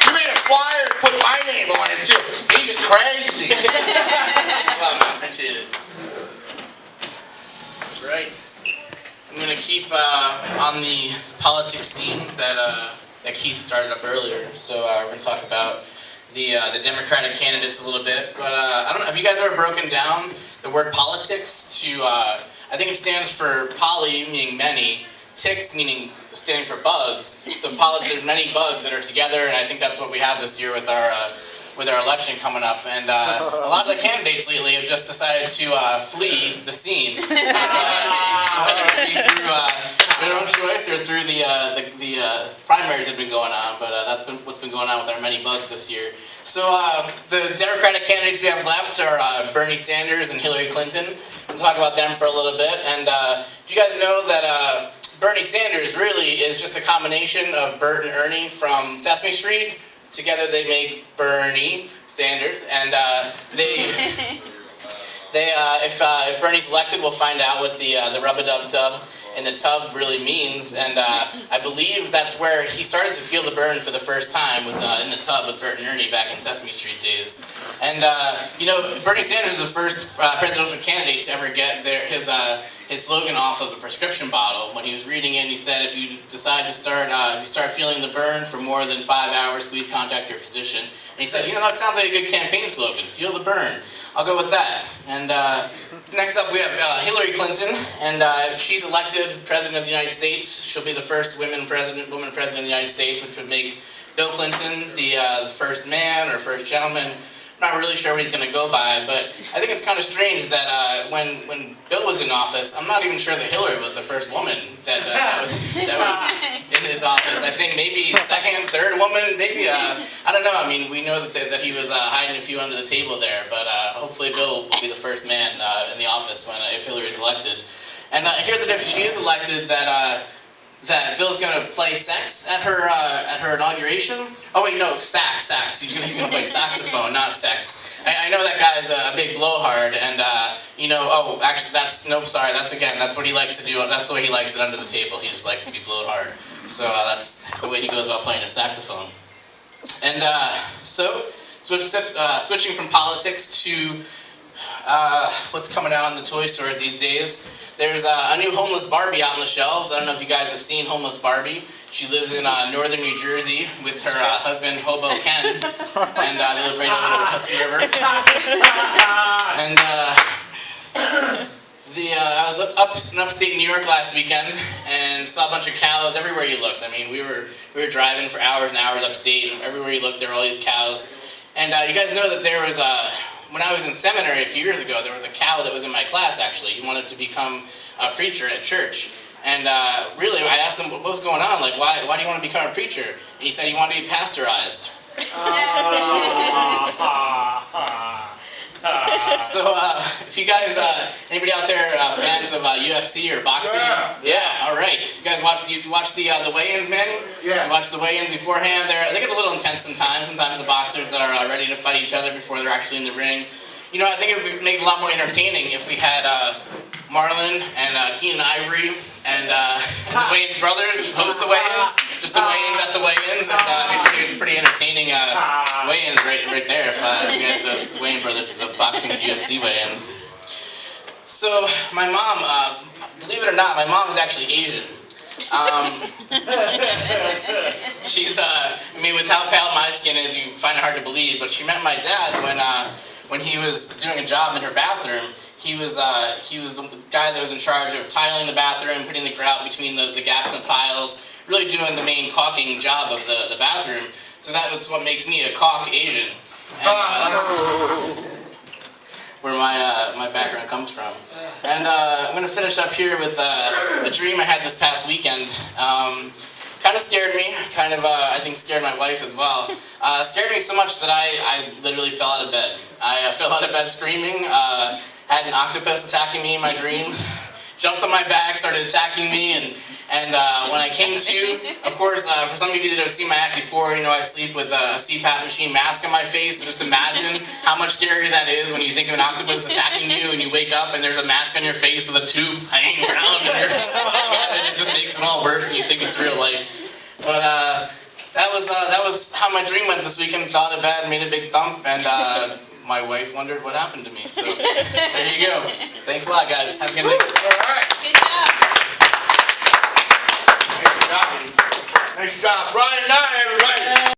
You made a flyer and put my name on it too. He's crazy. Well, I appreciate it. Right. I'm going to keep on the politics theme that Keith started up earlier. So we're going to talk about the Democratic candidates a little bit. But I don't know, have you guys ever broken down the word politics to, I think it stands for poly, meaning many, ticks, meaning standing for bugs. So there's many bugs that are together, and I think that's what we have this year with our election coming up. And a lot of the candidates lately have just decided to flee the scene, whether it be through their own choice or through the primaries that have been going on. But that's been what's been going on with our many bugs this year. So the Democratic candidates we have left are Bernie Sanders and Hillary Clinton. We'll talk about them for a little bit. And do you guys know that Bernie Sanders really is just a combination of Bert and Ernie from Sesame Street? Together they make Bernie Sanders, and if Bernie's elected, we'll find out what the rub-a-dub-dub in the tub really means. And I believe that's where he started to feel the burn for the first time, was in the tub with Bert and Ernie back in Sesame Street days. And you know, Bernie Sanders is the first presidential candidate to ever get his slogan off of a prescription bottle. When he was reading it, he said, if you decide to if you start feeling the burn for more than 5 hours, please contact your physician. And he said, you know, that sounds like a good campaign slogan, feel the burn. I'll go with that. And next up we have Hillary Clinton, and if she's elected President of the United States, she'll be the first woman president of the United States, which would make Bill Clinton the first man or first gentleman. I'm not really sure what he's going to go by, but I think it's kind of strange that when Bill was in office, I'm not even sure that Hillary was the first woman that was in his office. I think maybe second, third woman, maybe, I don't know. I mean, we know that he was hiding a few under the table there, but hopefully Bill will be the first man in the office if Hillary's elected. And I hear that if she is elected, that Bill's going to play sex at her inauguration. Oh wait, no, sax. He's going to play saxophone, not sex. I know that guy's a big blowhard, and you know. Oh, actually, that's what he likes to do. That's the way he likes it under the table. He just likes to be blowed hard. So that's the way he goes about playing a saxophone. And so switching from politics to what's coming out in the toy stores these days. There's a new homeless Barbie out on the shelves. I don't know if you guys have seen Homeless Barbie. She lives in northern New Jersey with her husband, Hobo Ken, and they live right over the Hudson River. And I was up in upstate New York last weekend and saw a bunch of cows everywhere you looked. I mean, we were driving for hours and hours upstate, and everywhere you looked, there were all these cows. And you guys know that there was when I was in seminary a few years ago, there was a cow that was in my class, actually. He wanted to become a preacher at church. And really, I asked him, what was going on? Like, why do you want to become a preacher? And he said he wanted to be pasteurized. So, if you guys, anybody out there fans of UFC or boxing? Yeah, all right. You guys watch the weigh-ins, Manny? Yeah. You watch the weigh-ins beforehand. They get a little intense sometimes. Sometimes the boxers are ready to fight each other before they're actually in the ring. You know, I think it would make it a lot more entertaining if we had Marlon and Keenan Ivory and the Wayans brothers host the weigh-ins. Just the weigh-ins at the weigh-ins, and I think pretty entertaining weigh-ins right there if you had the Wayans brothers for the boxing and UFC weigh-ins. So my mom, believe it or not, my mom is actually Asian. She's, I mean, with how pale my skin is, you find it hard to believe, but she met my dad when he was doing a job in her bathroom. He was the guy that was in charge of tiling the bathroom, putting the grout between the gaps in the tiles, really doing the main caulking job of the bathroom. So that's what makes me a caulk Asian. And that's where my background comes from. And I'm going to finish up here with a dream I had this past weekend. Kind of scared me, I think scared my wife as well. Scared me so much that I literally fell out of bed. I fell out of bed screaming, had an octopus attacking me in my dream, jumped on my back, started attacking me, and when I came to, of course, for some of you that have seen my act before, you know I sleep with a CPAP machine mask on my face, so just imagine how much scarier that is when you think of an octopus attacking you and you wake up and there's a mask on your face with a tube hanging around and it just makes it all worse and you think it's real life. But that was how my dream went this weekend. Fell out of bed, made a big thump, and my wife wondered what happened to me. So there you go. Thanks a lot, guys. Have a good night. All right. Good job. Nice job. Nice job. Brian, now everybody.